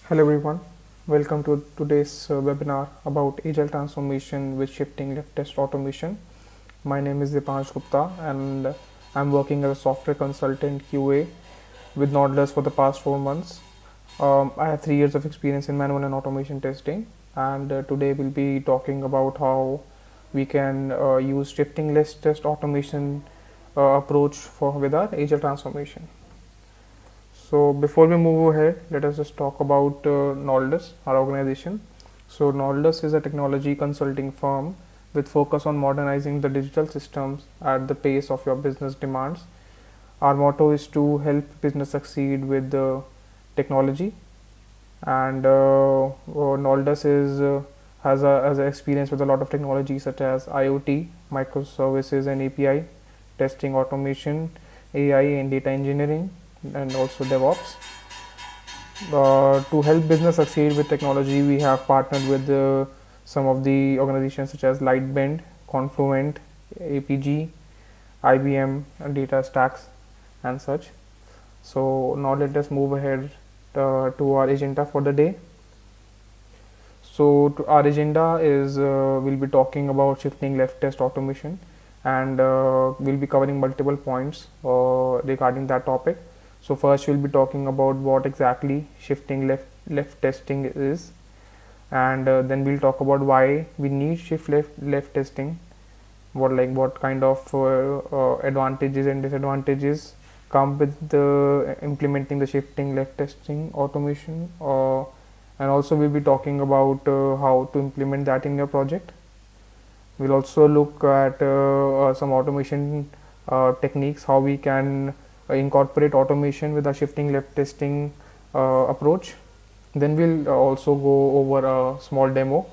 Hello everyone, welcome to today's webinar about Agile transformation with shifting left test automation. My name is Dipansh Gupta and I'm working as a software consultant QA with Nautilus for the past 4 months. I have 3 years of experience in manual and automation testing, and today we'll be talking about how we can use shifting left test automation approach for with our Agile transformation. So before we move ahead, let us just talk about Naldus, our organization. So Naldus is a technology consulting firm with focus on modernizing the digital systems at the pace of your business demands. Our motto is to help business succeed with the technology, and Naldus is has an experience with a lot of technology such as IoT, microservices and API, testing automation, AI and data engineering, and also DevOps. To help business succeed with technology, we have partnered with some of the organizations such as Lightbend, Confluent, APG, IBM, and Data Stacks, and such. So now let us move ahead to our agenda for the day. So our agenda is we'll be talking about shifting left test automation, and we'll be covering multiple points regarding that topic. So first we'll be talking about what exactly shifting left testing is, and then we'll talk about why we need shift left testing, what kind of advantages and disadvantages come with implementing the shifting left testing automation, and also we'll be talking about how to implement that in your project. We'll also look at some automation techniques, how we can incorporate automation with our shifting left testing approach. Then we'll also go over a small demo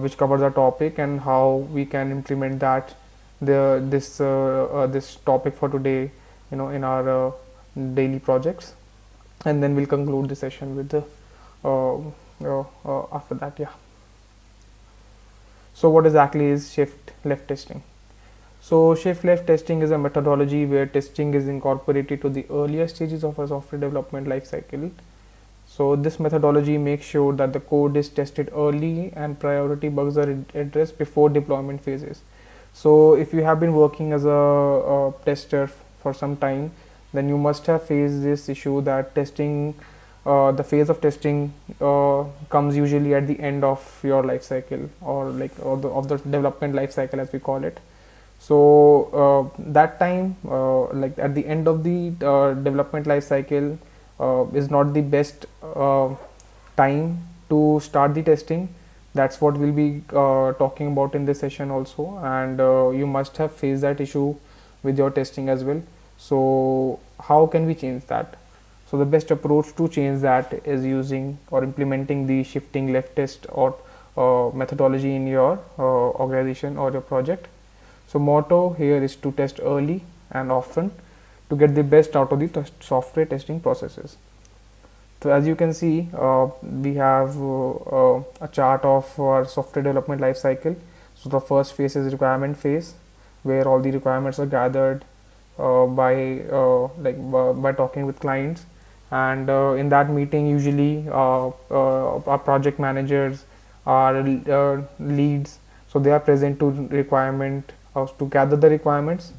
which covers the topic and how we can implement that this topic for today, in our daily projects. And then we'll conclude the session with the after that. Yeah. So what exactly is shift left testing? So shift left testing is a methodology where testing is incorporated to the earlier stages of a software development lifecycle. So this methodology makes sure that the code is tested early and priority bugs are addressed before deployment phases. So if you have been working as a tester for some time, then you must have faced this issue that the phase of testing comes usually at the end of your life cycle, or of the development life cycle as we call it. So that time, like at the end of the development life cycle, is not the best time to start the testing. That's what we'll be talking about in this session also, and you must have faced that issue with your testing as well. So how can we change that? So the best approach to change that is using or implementing the shifting left test or methodology in your organization or your project. So motto here is to test early and often to get the best out of the software testing processes. So as you can see, we have a chart of our software development life cycle. So the first phase is requirement phase, where all the requirements are gathered by talking with clients, and in that meeting usually our project managers, our leads, so they are present to gather the requirements.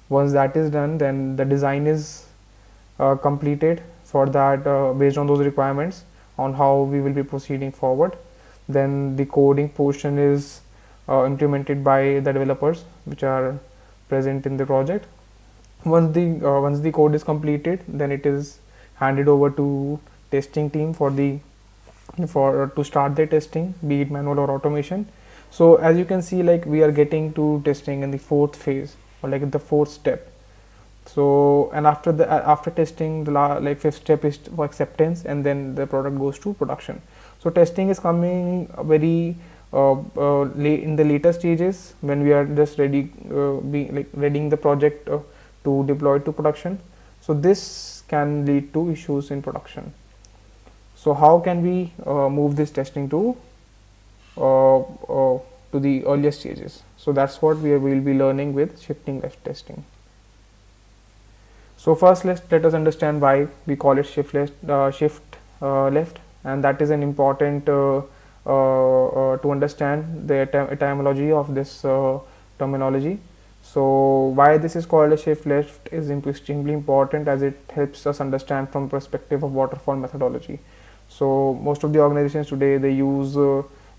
Once that is done, then the design is completed for that, based on those requirements on how we will be proceeding forward. Then the coding portion is implemented by the developers which are present in the project. Once the code is completed, then it is handed over to testing team to start their testing, be it manual or automation. So as you can see, like we are getting to testing in the fourth phase, or like the fourth step. So and after testing, the fifth step is for acceptance, and then the product goes to production. So testing is coming very late in the later stages, when we are just readying the project to deploy to production. So this can lead to issues in production. So how can we move this testing to the earlier stages? So that's what will be learning with shifting left testing. So first let us understand why we call it shift left and that is an important to understand the etymology of this terminology. So why this is called a shift left is extremely important, as it helps us understand from perspective of waterfall methodology. So most of the organizations today, they use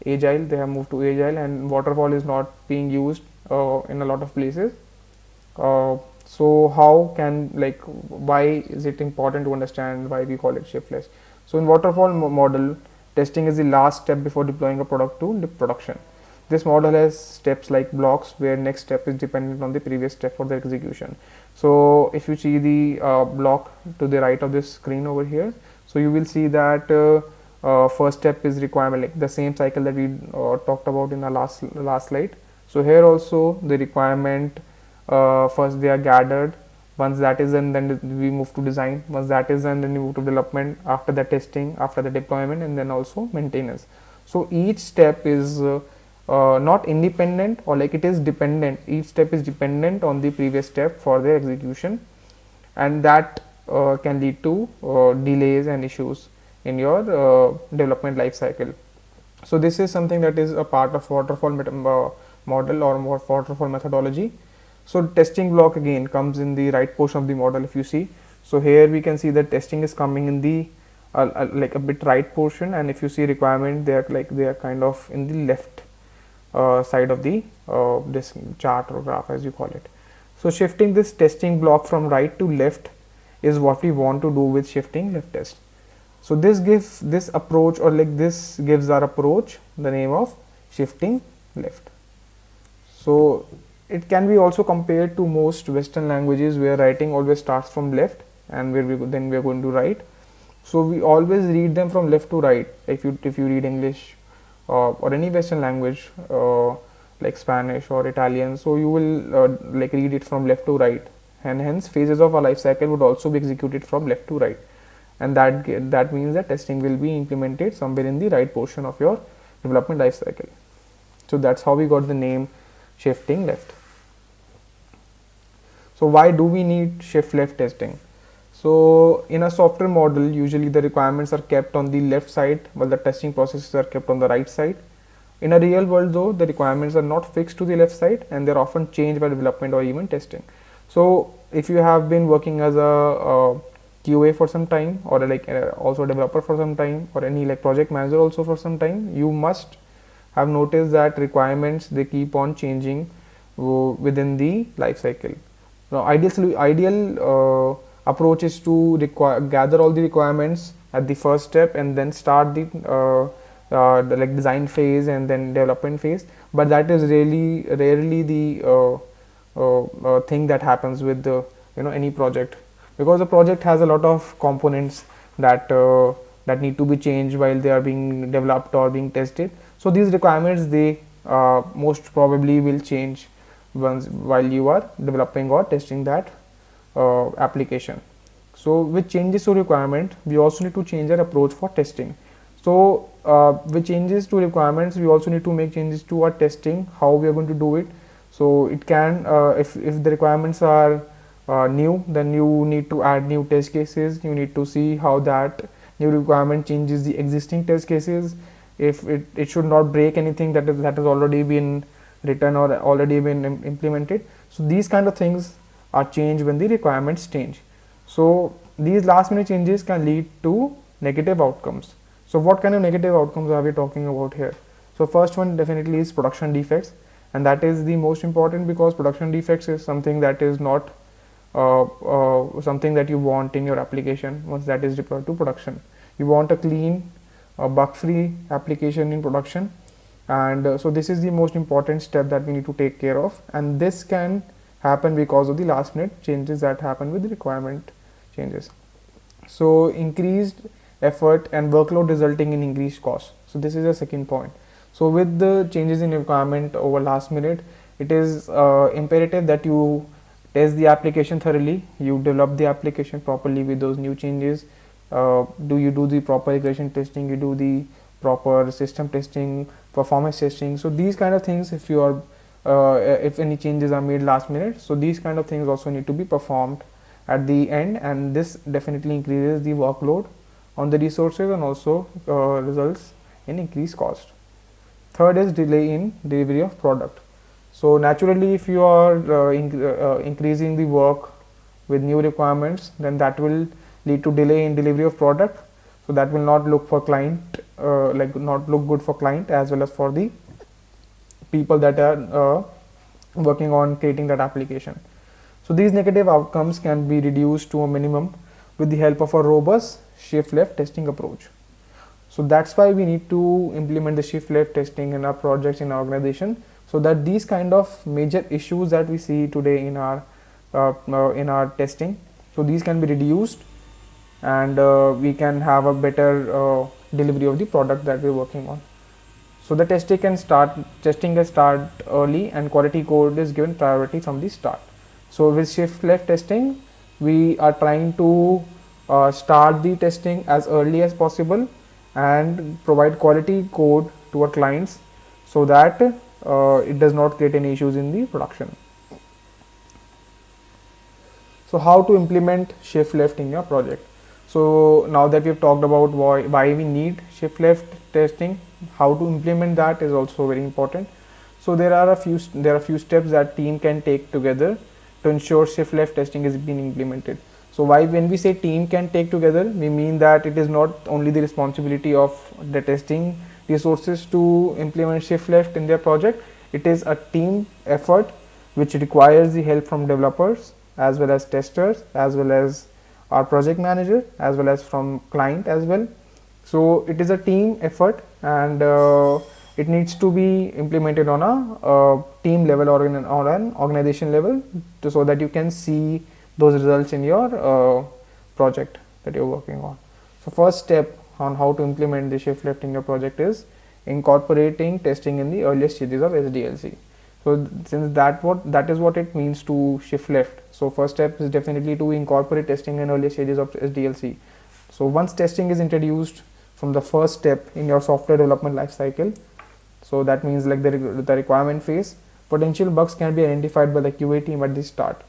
agile, they have moved to agile, and waterfall is not being used in a lot of places. So how can, like, why is it important to understand why we call it shiftless? So in waterfall model, testing is the last step before deploying a product to the production. This model has steps like blocks, where next step is dependent on the previous step for the execution. So if you see the block to the right of this screen over here, so you will see that first step is requirement, like the same cycle that we talked about in the last slide. So here also the requirement, first they are gathered. Once that is done, then we move to design. Once that is done, then we move to development. After the testing, after the deployment, and then also maintenance. So each step is not independent, or like it is dependent. Each step is dependent on the previous step for the execution, and that can lead to delays and issues in your development life cycle. So this is something that is a part of waterfall model or more waterfall methodology. So testing block again comes in the right portion of the model. If you see, so here we can see that testing is coming in the like a bit right portion, and if you see requirement, they are kind of in the left side of the this chart or graph, as you call it. So shifting this testing block from right to left is what we want to do with shifting left test. So this gives this approach, or like this gives our approach the name of shifting left. So it can be also compared to most Western languages, where writing always starts from left and where then we are going to write. So we always read them from left to right. If you read English or any Western language like Spanish or Italian, so you will like read it from left to right, and hence phases of a life cycle would also be executed from left to right, and that means that testing will be implemented somewhere in the right portion of your development life cycle. So that's how we got the name shifting left. So why do we need shift left testing? So in a software model, usually the requirements are kept on the left side, while the testing processes are kept on the right side. In a real world though, the requirements are not fixed to the left side, and they're often changed by development or even testing. So if you have been working as a QA for some time, or like also a developer for some time, or any like project manager also for some time, you must have noticed that requirements, they keep on changing within the life cycle. Now ideal approach is to gather all the requirements at the first step, and then start the like design phase and then development phase. But that is really rarely the thing that happens with the any project, because the project has a lot of components that that need to be changed while they are being developed or being tested. So these requirements, they most probably will change once while you are developing or testing that application. So with changes to requirement, we also need to change our approach for testing. So with changes to requirements, we also need to make changes to our testing, how we are going to do it. So it can if the requirements are new, then you need to add new test cases. You need to see how that new requirement changes the existing test cases, if it should not break anything that has already been written or already been implemented. So these kind of things are changed when the requirements change. So these last minute changes can lead to negative outcomes. So what kind of negative outcomes are we talking about here? So first one definitely is production defects, and that is the most important, because production defects is something that is not something that you want in your application. Once that is deployed to production, you want a clean bug-free application in production, and so this is the most important step that we need to take care of, and this can happen because of the last minute changes that happen with the requirement changes. So increased effort and workload resulting in increased cost. So this is the second point. So with the changes in requirement over last minute, it is imperative that you test the application thoroughly, you develop the application properly with those new changes. Do you do the proper regression testing, you do the proper system testing, performance testing. So these kind of things, if you are if any changes are made last minute, so these kind of things also need to be performed at the end, and this definitely increases the workload on the resources and also results in increased cost. Third is delay in delivery of product. So naturally, if you are increasing the work with new requirements, then that will lead to delay in delivery of product. So that will not look for client, not look good for client as well as for the people that are working on creating that application. So these negative outcomes can be reduced to a minimum with the help of a robust shift left testing approach. So that's why we need to implement the shift left testing in our projects in our organization, so that these kind of major issues that we see today in our testing, so these can be reduced, and we can have a better delivery of the product that we're working on. So the testing can start early, and quality code is given priority from the start. So with shift left testing, we are trying to start the testing as early as possible and provide quality code to our clients, so that it does not create any issues in the production. So how to implement shift left in your project? So now that we've talked about why we need shift left testing, how to implement that is also very important. So there are a few steps that team can take together to ensure shift left testing is being implemented. So when we say team can take together, we mean that it is not only the responsibility of the testing resources to implement shift left in their project. It is a team effort which requires the help from developers as well as testers, as well as our project manager, as well as from client as well. So it is a team effort, and it needs to be implemented on a team level or on an organization level, so that you can see those results in your project that you're working on. So first step on how to implement the shift left in your project is incorporating testing in the earliest stages of SDLC. So since that is what it means to shift left. So first step is definitely to incorporate testing in early stages of SDLC. So once testing is introduced from the first step in your software development lifecycle, so that means like the requirement phase, potential bugs can be identified by the QA team at the start.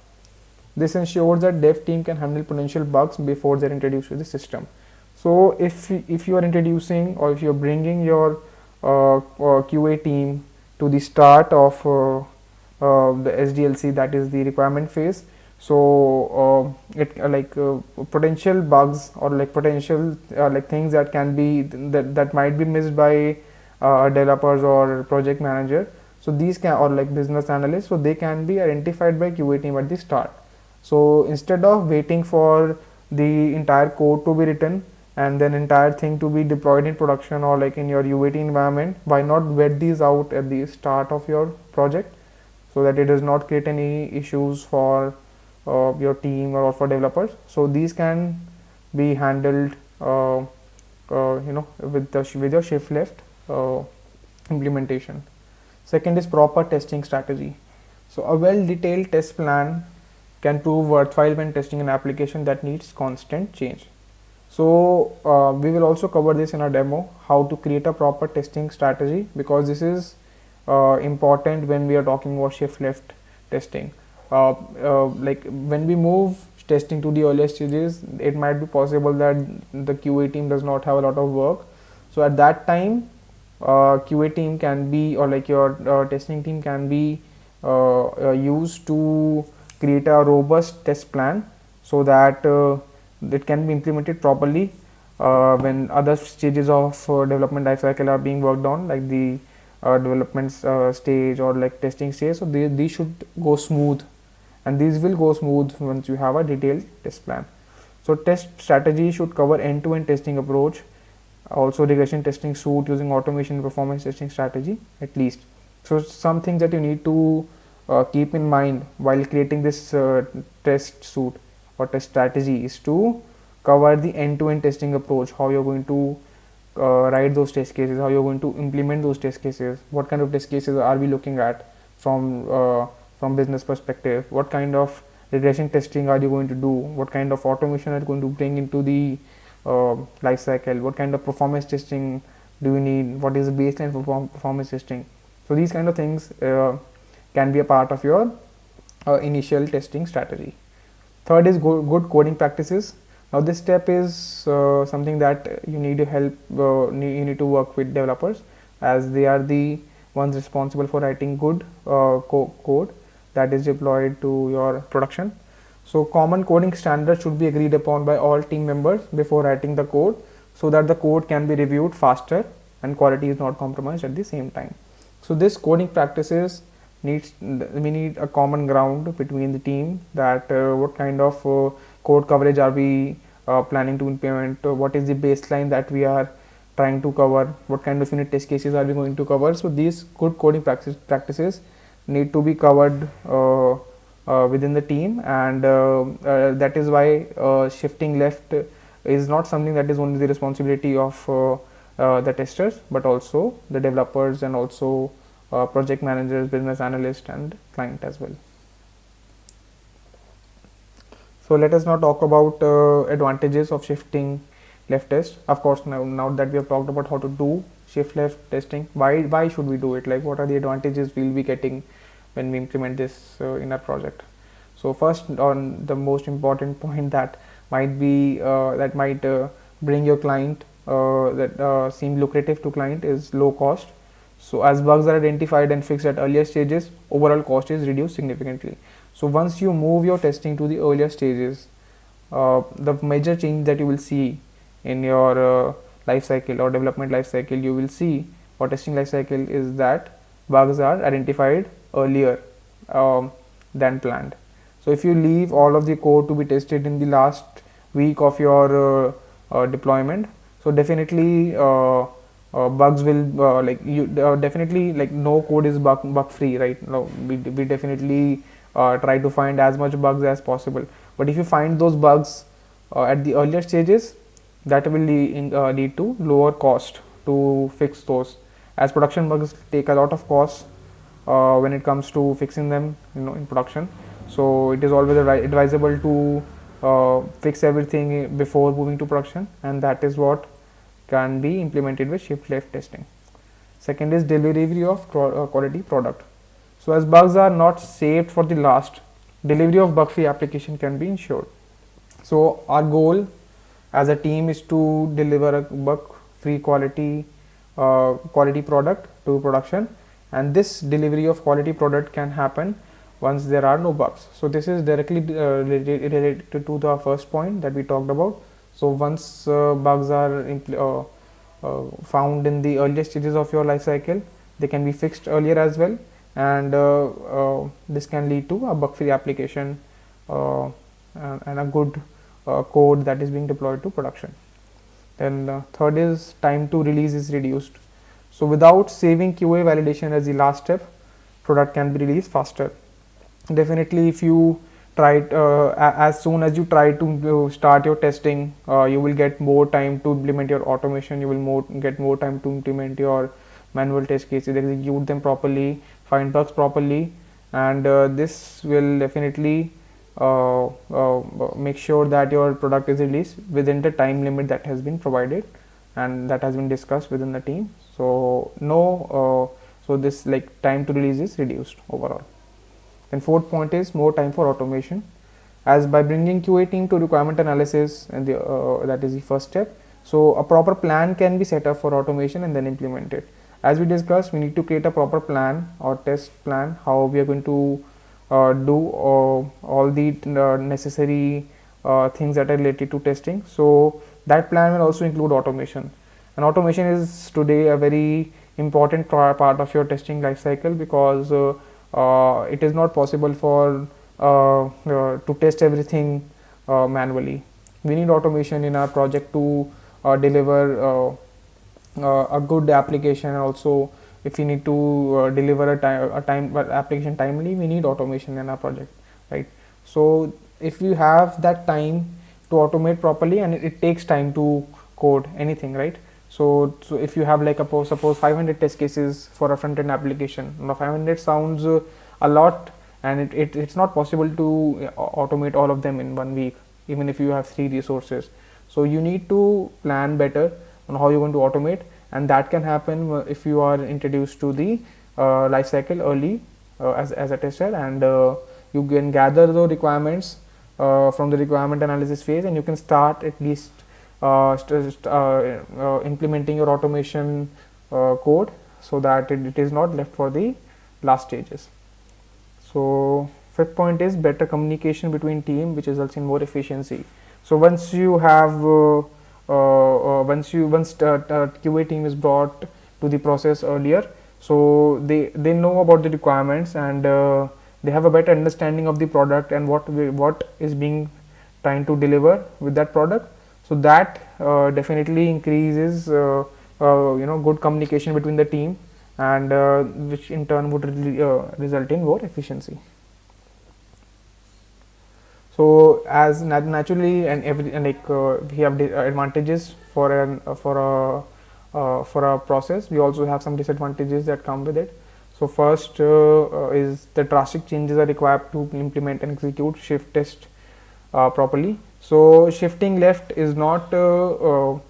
This ensures that dev team can handle potential bugs before they're introduced to the system. So if you are introducing, or if you're bringing your QA team to the start of the SDLC, that is the requirement phase, so potential bugs or like potential things that can be that might be missed by developers or project manager, so these can, or like business analysts, so they can be identified by QA team at the start. So instead of waiting for the entire code to be written and then entire thing to be deployed in production or like in your UAT environment, why not vet these out at the start of your project, so that it does not create any issues for your team or for developers. So these can be handled with your shift left implementation. Second is proper testing strategy. So a well-detailed test plan can prove worthwhile when testing an application that needs constant change. So we will also cover this in our demo, how to create a proper testing strategy, because this is important when we are talking about shift left testing. Like when we move testing to the earlier stages, it might be possible that the QA team does not have a lot of work. So at that time, QA team can be, or like your testing team can be used to create a robust test plan, so that it can be implemented properly when other stages of development lifecycle are being worked on, like the development stage or like testing stage. So these should go smooth, and these will go smooth once you have a detailed test plan. So test strategy should cover end-to-end testing approach, also regression testing suite using automation performance testing strategy at least. So some things that you need to keep in mind while creating this test suite or test strategy is to cover the end-to-end testing approach, how you're going to write those test cases, how you're going to implement those test cases, what kind of test cases are we looking at from business perspective, what kind of regression testing are you going to do, what kind of automation are you going to bring into the life cycle, what kind of performance testing do you need, what is the baseline for performance testing. So these kind of things can be a part of your initial testing strategy. Third is good coding practices. Now this step is something that you need to help, you need to work with developers, as they are the ones responsible for writing good code that is deployed to your production. So common coding standards should be agreed upon by all team members before writing the code, so that the code can be reviewed faster and quality is not compromised at the same time. So this coding practices we need a common ground between the team, that what kind of code coverage are we planning to implement, what is the baseline that we are trying to cover, what kind of unit test cases are we going to cover. So these good coding practices need to be covered within the team, and that is why shifting left is not something that is only the responsibility of the testers, but also the developers and also project managers, business analysts, and client as well. So let us now talk about advantages of shifting left test. Of course, now that we have talked about how to do shift left testing, why should we do it? Like, what are the advantages we'll be getting when we implement this in our project? So first, on the most important point that might be bring your client that seem lucrative to client is low cost. So as bugs are identified and fixed at earlier stages, overall cost is reduced significantly. So once you move your testing to the earlier stages, the major change that you will see in your life cycle or development life cycle, you will see, or testing life cycle, is that bugs are identified earlier than planned. So if you leave all of the code to be tested in the last week of your deployment, so definitely bugs will definitely, like, no code is bug free, right? No, we definitely try to find as much bugs as possible, but if you find those bugs at the earlier stages, that will lead to lower cost to fix those, as production bugs take a lot of cost when it comes to fixing them, in production. So it is always advisable to fix everything before moving to production, and that is what can be implemented with shift left testing. Second is delivery of quality product. So as bugs are not saved for the last, delivery of bug free application can be ensured. So our goal as a team is to deliver a bug free quality product to production, and this delivery of quality product can happen once there are no bugs. So this is directly related to the first point that we talked about. So once bugs are found in the earlier stages of your life cycle, they can be fixed earlier as well, and this can lead to a bug free application and a good code that is being deployed to production. Then third is time to release is reduced. So without saving QA validation as the last step, product can be released faster. Definitely, if you try as soon as you try to start your testing, you will get more time to implement your automation, you will get more time to implement your manual test cases, execute them properly, find bugs properly, and this will definitely make sure that your product is released within the time limit that has been provided and that has been discussed within the team. So so this, like, time to release is reduced overall. Then fourth point is more time for automation, as by bringing QA team to requirement analysis, and that is the first step. So a proper plan can be set up for automation and then implemented. As we discussed, we need to create a proper plan or test plan, how we are going to do all the necessary things that are related to testing. So that plan will also include automation, and automation is today a very important part of your testing life cycle, because it is not possible for to test everything manually. We need automation in our project to deliver a good application. Also, if we need to deliver a time application timely, we need automation in our project, right? So if you have that time to automate properly, and it takes time to code anything, right? So if you have, like, suppose 500 test cases for a front end application, now 500 sounds a lot, and it's not possible to automate all of them in 1 week, even if you have 3 resources. So you need to plan better on how you're going to automate, and that can happen if you are introduced to the life cycle early as a tester, and you can gather the requirements from the requirement analysis phase, and you can start at least implementing your automation code, so that it is not left for the last stages. So fifth point is better communication between team, which results in more efficiency. So once you have once QA team is brought to the process earlier, so they know about the requirements, and they have a better understanding of the product and what is being trying to deliver with that product. So that definitely increases good communication between the team, and which in turn would result in more efficiency. So as naturally, and we have advantages for a process, we also have some disadvantages that come with it. So first is the drastic changes are required to implement and execute shift test properly. So shifting left is not a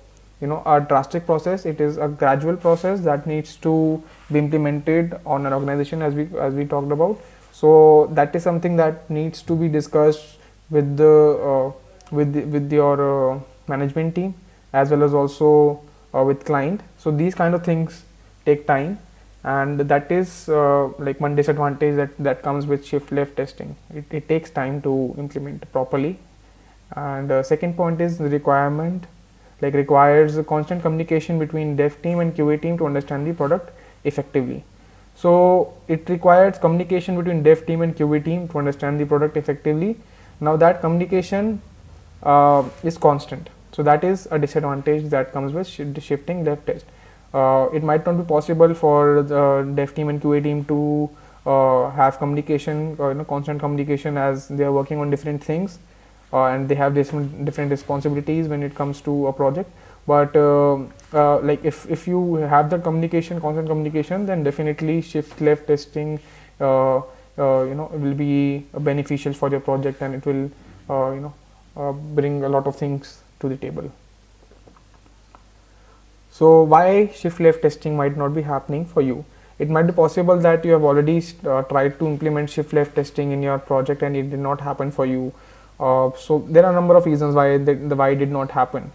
drastic process. It is a gradual process that needs to be implemented on an organization, as we talked about. So that is something that needs to be discussed with your management team, as well as also with client. So these kind of things take time, and that is like one disadvantage that comes with shift left testing. It takes time to implement properly. And second point is the requires a constant communication between dev team and QA team to understand the product effectively. So it requires communication between dev team and QA team to understand the product effectively. Now that communication is constant, so that is a disadvantage that comes with shifting left test. It might not be possible for the dev team and QA team to have communication, constant communication, as they are working on different things, and they have different responsibilities when it comes to a project. But like if you have the constant communication, then definitely shift left testing will be beneficial for your project, and it will bring a lot of things to the table. So why shift left testing might not be happening for you? It might be possible that you have already tried to implement shift left testing in your project and it did not happen for you. So there are a number of reasons why why it did not happen.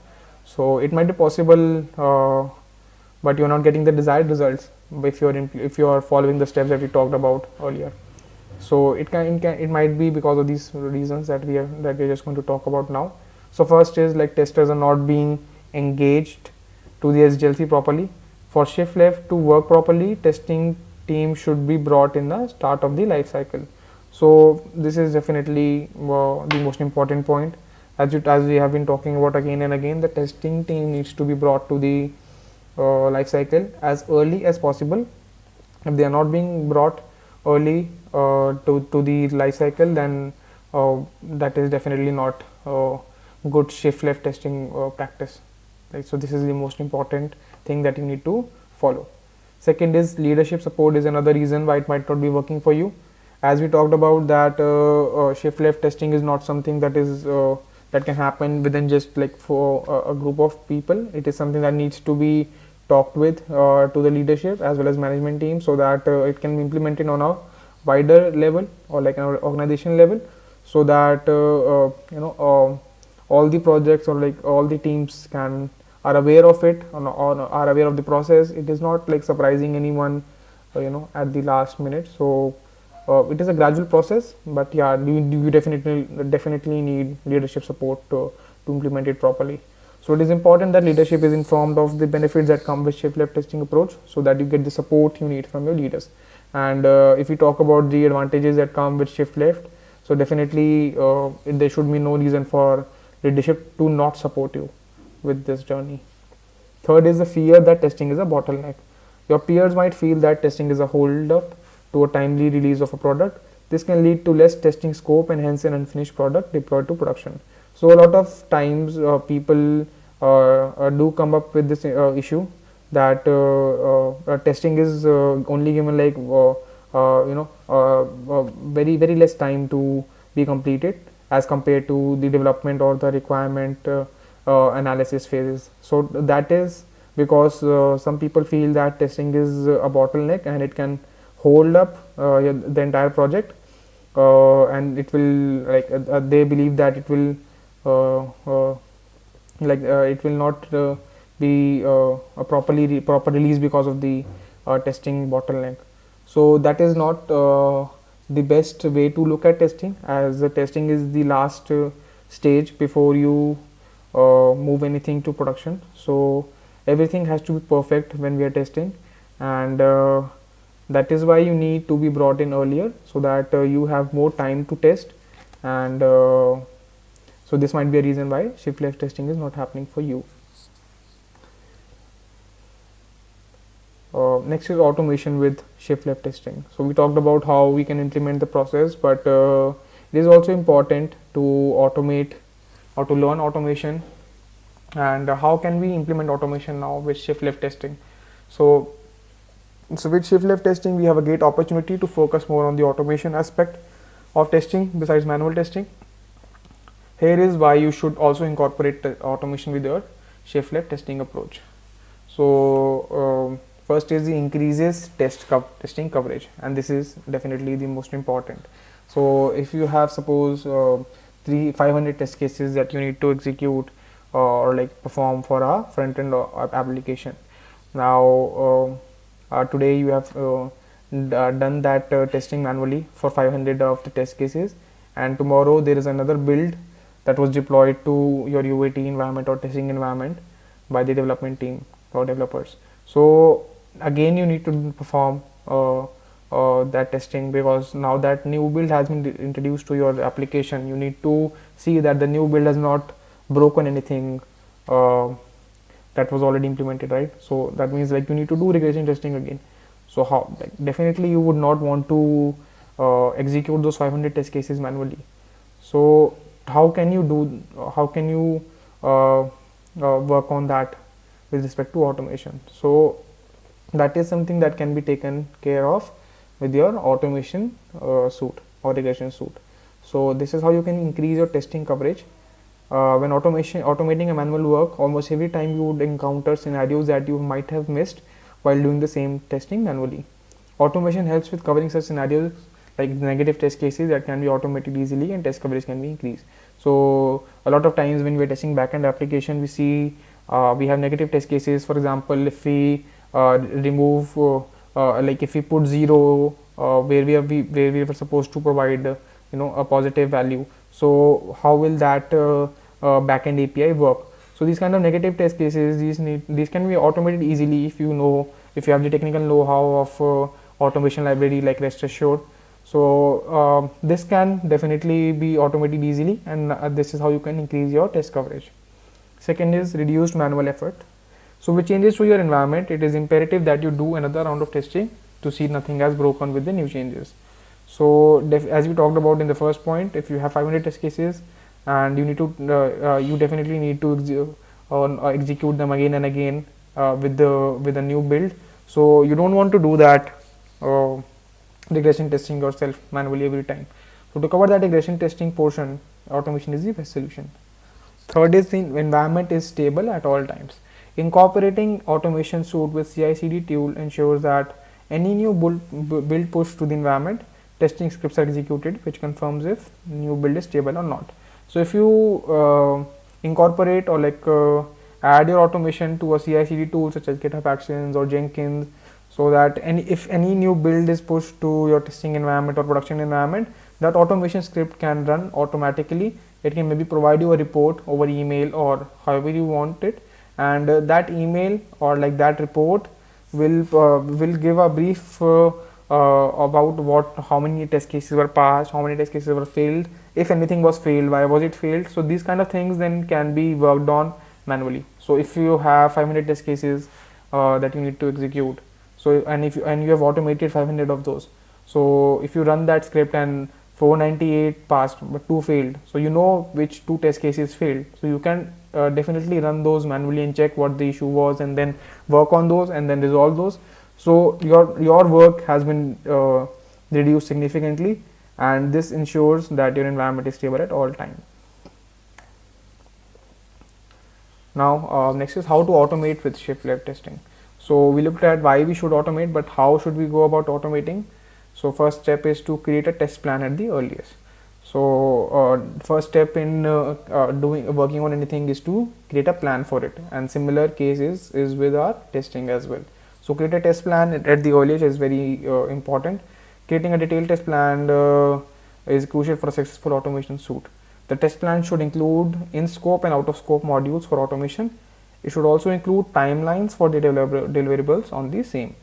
So it might be possible, but you're not getting the desired results if you are following the steps that we talked about earlier. So it might be because of these reasons that we're just going to talk about now. So first is like testers are not being engaged to the SDLC properly. For shift left to work properly, testing team should be brought in the start of the life cycle. So this is definitely the most important point. As we have been talking about again and again, the testing team needs to be brought to the life cycle as early as possible. If they are not being brought early to the life cycle, then that is definitely not good shift left testing practice. Right? So this is the most important thing that you need to follow. Second is leadership support is another reason why it might not be working for you. As we talked about that shift left testing is not something that is that can happen within just like for a group of people. It is something that needs to be talked with to the leadership as well as management team, so that it can be implemented on a wider level or like an organization level, so that all the projects or like all the teams are aware of it or are aware of the process. It is not like surprising anyone at the last minute. So it is a gradual process, but yeah, you definitely need leadership support to implement it properly. So it is important that leadership is informed of the benefits that come with shift left testing approach, so that you get the support you need from your leaders. And if we talk about the advantages that come with shift left, so definitely there should be no reason for leadership to not support you with this journey. Third is the fear that testing is a bottleneck. Your peers might feel that testing is a hold up to a timely release of a product. This can lead to less testing scope and hence an unfinished product deployed to production. So a lot of times people do come up with this issue that testing is only given like very very less time to be completed as compared to the development or the requirement analysis phases. So that is because some people feel that testing is a bottleneck and it can hold up the entire project. and it will they believe that it will it will not be a proper release because of the testing bottleneck. So that is not the best way to look at testing, as the testing is the last stage before you move anything to production. So everything has to be perfect when we are testing, and that is why you need to be brought in earlier, so that you have more time to test. And so this might be a reason why shift left testing is not happening for you. Next is automation with shift left testing. So we talked about how we can implement the process, but it is also important to automate or to learn automation. And how can we implement automation now with shift left testing? So with shift left testing, we have a great opportunity to focus more on the automation aspect of testing besides manual testing. Here is why you should also incorporate automation with your shift left testing approach. So first is the increases testing coverage, and this is definitely the most important. So if you have, suppose 500 test cases that you need to execute or like perform for a front end application. Now today you have done that testing manually for 500 of the test cases, and tomorrow there is another build that was deployed to your UAT environment or testing environment by the development team or developers. So again you need to perform that testing, because now that new build has been introduced to your application, you need to see that the new build has not broken anything that was already implemented, right? So that means like you need to do regression testing again. So how, like, definitely you would not want to execute those 500 test cases manually. So how can you work on that with respect to automation? So that is something that can be taken care of with your automation suite or regression suite. So this is how you can increase your testing coverage. When automating a manual work, almost every time you would encounter scenarios that you might have missed while doing the same testing manually. Automation helps with covering such scenarios like negative test cases that can be automated easily, and test coverage can be increased. So a lot of times when we are testing backend application, we see we have negative test cases. For example, if we remove like if we put 0 where we were supposed to provide a positive value, so how will that backend API work? So these kind of negative test cases, these can be automated easily if you have the technical know-how of automation library like rest assured. So this can definitely be automated easily, and this is how you can increase your test coverage. Second is reduced manual effort. So with changes to your environment, it is imperative that you do another round of testing to see nothing has broken with the new changes. So as we talked about in the first point, if you have 500 test cases and you need to you definitely need to execute them again and again with a new build. So you don't want to do that regression testing yourself manually every time. So to cover that regression testing portion, automation is the best solution. Third is the environment is stable at all times. Incorporating automation suite with CI/CD tool ensures that any new build pushed to the environment, testing scripts are executed, which confirms if new build is stable or not. So if you incorporate or add your automation to a CI/CD tool such as GitHub Actions or Jenkins, so that if any new build is pushed to your testing environment or production environment, that automation script can run automatically. It can maybe provide you a report over email or however you want it, and that email or that report will give a brief about how many test cases were passed, how many test cases were failed, if anything was failed, why was it failed. So these kind of things then can be worked on manually. So if you have 500 test cases that you need to execute, so and you have automated 500 of those, so if you run that script and 498 passed but 2 failed, so you know which 2 test cases failed, so you can definitely run those manually and check what the issue was, and then work on those and then resolve those. So your work has been reduced significantly, and this ensures that your environment is stable at all times. Now next is how to automate with shift left testing. So we looked at why we should automate, but how should we go about automating? So first step is to create a test plan at the earliest. So first step in doing working on anything is to create a plan for it, and similar case is with our testing as well. So create a test plan at the earliest is very important. Creating a detailed test plan is crucial for a successful automation suite. The test plan should include in scope and out of scope modules for automation. It should also include timelines for the deliverables on the same.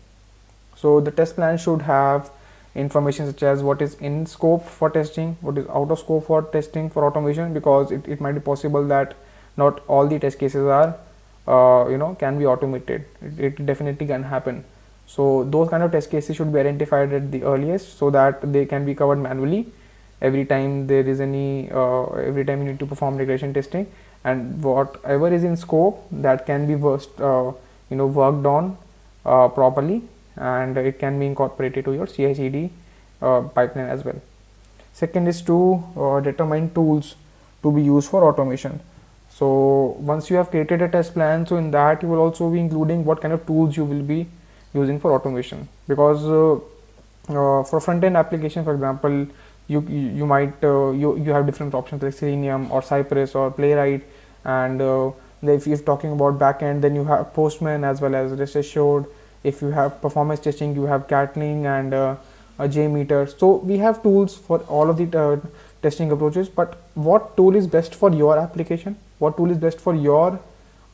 So the test plan should have information such as what is in scope for testing, what is out of scope for testing for automation, because it might be possible that not all the test cases are can be automated. It definitely can happen. So those kind of test cases should be identified at the earliest so that they can be covered manually every time there is any every time you need to perform regression testing, and whatever is in scope that can be worked on properly, and it can be incorporated to your CI/CD pipeline as well. Second is to determine tools to be used for automation. So once you have created a test plan, so in that you will also be including what kind of tools you will be using for automation, because for front-end application, for example, you might you have different options like Selenium or Cypress or Playwright, and if you're talking about backend, then you have Postman as well as Rest Assured. If you have performance testing, you have Gatling and a JMeter. So we have tools for all of the testing approaches, but what tool is best for your application, what tool is best for your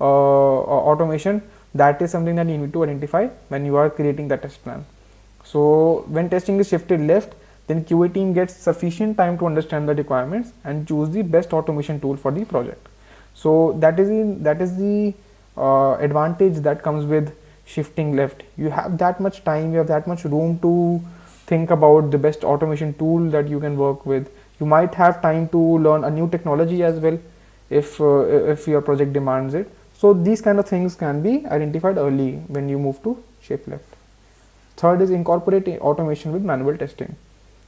automation, that is something that you need to identify when you are creating the test plan. So when testing is shifted left, then QA team gets sufficient time to understand the requirements and choose the best automation tool for the project. So that is the advantage that comes with shifting left. You have that much time, you have that much room to think about the best automation tool that you can work with. You might have time to learn a new technology as well if your project demands it. So these kind of things can be identified early when you move to shift left. Third is incorporating automation with manual testing.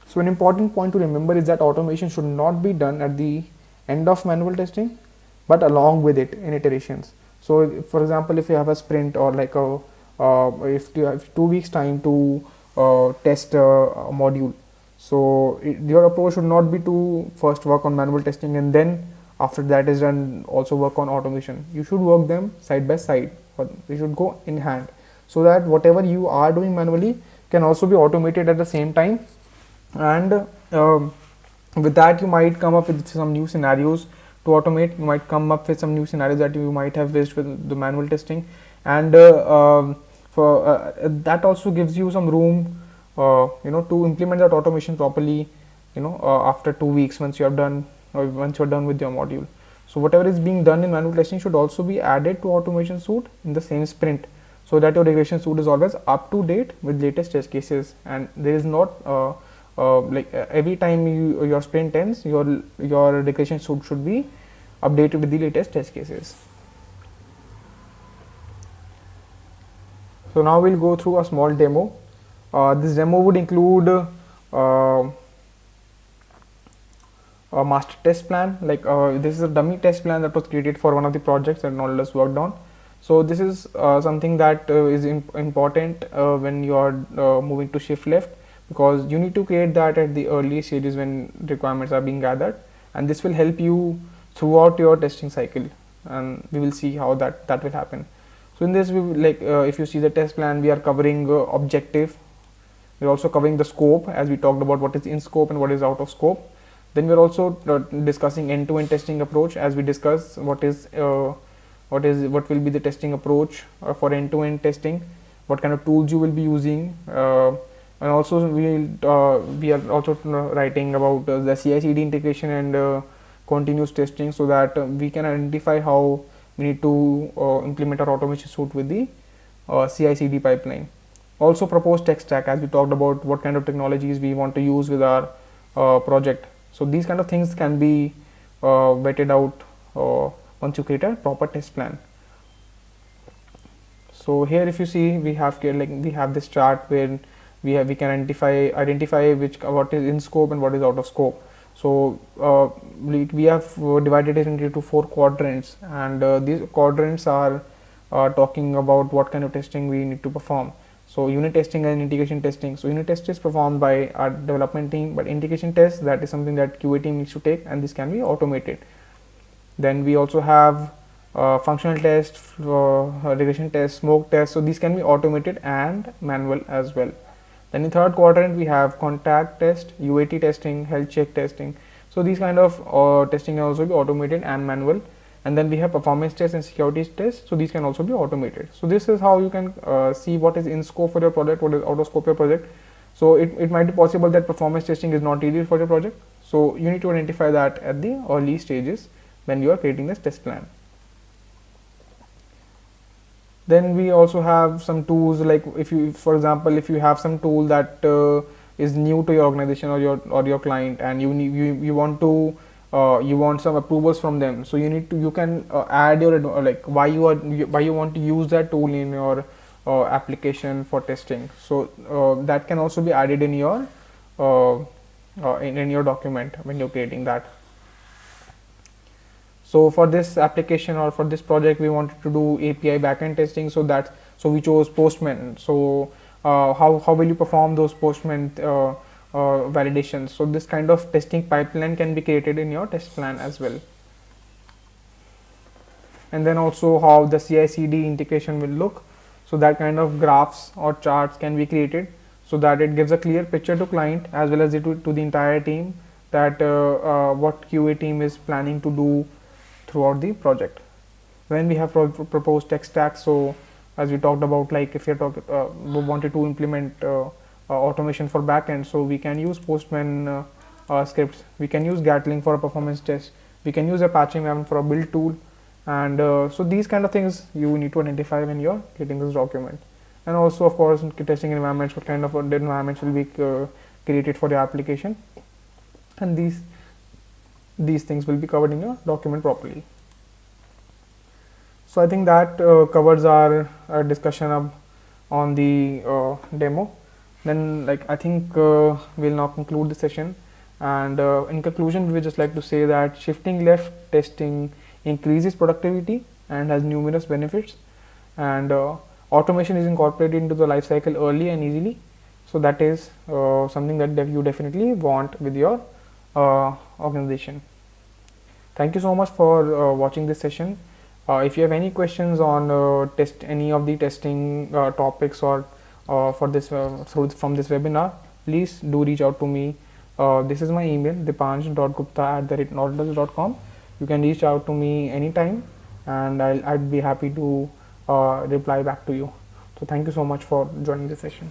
So an important point to remember is that automation should not be done at the end of manual testing, but along with it in iterations. So for example, if you have a sprint or like if you have 2 weeks time to test a module, so your approach should not be to first work on manual testing and then after that is done also work on automation. You should work them side by side, or they should go in hand, so that whatever you are doing manually can also be automated at the same time. And with that you might come up with some new scenarios to automate. You might come up with some new scenarios that you might have faced with the manual testing, and for that also gives you some room to implement that automation properly after 2 weeks once you have done, or once you're done with your module. So whatever is being done in manual testing should also be added to automation suite in the same sprint, so that your regression suite is always up to date with latest test cases, and there is not every time your sprint ends, your regression suite should be updated with the latest test cases. So now we'll go through a small demo. This demo would include a master test plan. This is a dummy test plan that was created for one of the projects that Nautilus worked on. So this is something that is important when you are moving to shift left, because you need to create that at the early stages when requirements are being gathered, and this will help you throughout your testing cycle, and we will see how that will happen. So in this, we if you see the test plan, we are covering objective. We're also covering the scope, as we talked about what is in scope and what is out of scope. Then we're also discussing end-to-end testing approach, as we discuss what will be the testing approach for end-to-end testing, what kind of tools you will be using, and also we are also writing about the CI/CD integration and continuous testing, so that we can identify how we need to implement our automation suite with the CI/CD pipeline. Also propose tech stack, as we talked about what kind of technologies we want to use with our project. So these kind of things can be vetted out once you create a proper test plan. So here, if you see, we have this chart where we can identify what is in scope and what is out of scope. So we have divided it into 4 quadrants, and these quadrants are talking about what kind of testing we need to perform. So unit testing and integration testing. So unit test is performed by our development team, but integration test, that is something that QA team needs to take, and this can be automated. Then we also have functional test, regression test, smoke test. So these can be automated and manual as well. Then in third quadrant we have contact test, UAT testing, health check testing. So these kind of testing can also be automated and manual. And then we have performance test and security test. So these can also be automated. So this is how you can see what is in scope for your project, what is out of scope for your project. So it might be possible that performance testing is not needed for your project. So you need to identify that at the early stages when you are creating this test plan. Then we also have some tools, like if you, for example, if you have some tool that is new to your organization or your client, and you want to you want some approvals from them, so you can add your like why you want to use that tool in your application for testing. So that can also be added in your in your document when you're creating that. So for this application or for this project, we wanted to do API backend testing. So we chose Postman. So how will you perform those Postman validations? So this kind of testing pipeline can be created in your test plan as well. And then also how the CI/CD integration will look. So that kind of graphs or charts can be created so that it gives a clear picture to client as well as to the entire team that what QA team is planning to do throughout the project. Then we have proposed tech stack. So as we talked about, like if you're we wanted to implement automation for backend, so we can use Postman scripts, we can use Gatling for a performance test, we can use Apache environment for a build tool, and so these kind of things you need to identify when you're creating this document. And also of course testing environments, what kind of environments will be created for the application, and these things will be covered in your document properly. So I think that covers our discussion on the demo. Then like I think we'll now conclude the session, and in conclusion we would just like to say that shifting left testing increases productivity and has numerous benefits, and automation is incorporated into the life cycle early and easily. So that is something that you definitely want with your organization. Thank you so much for watching this session. If you have any questions on any of the testing topics or from this webinar, please do reach out to me. This is my email, dipansh.gupta@nautilus.com. You can reach out to me anytime, and I'd be happy to reply back to you. So thank you so much for joining this session.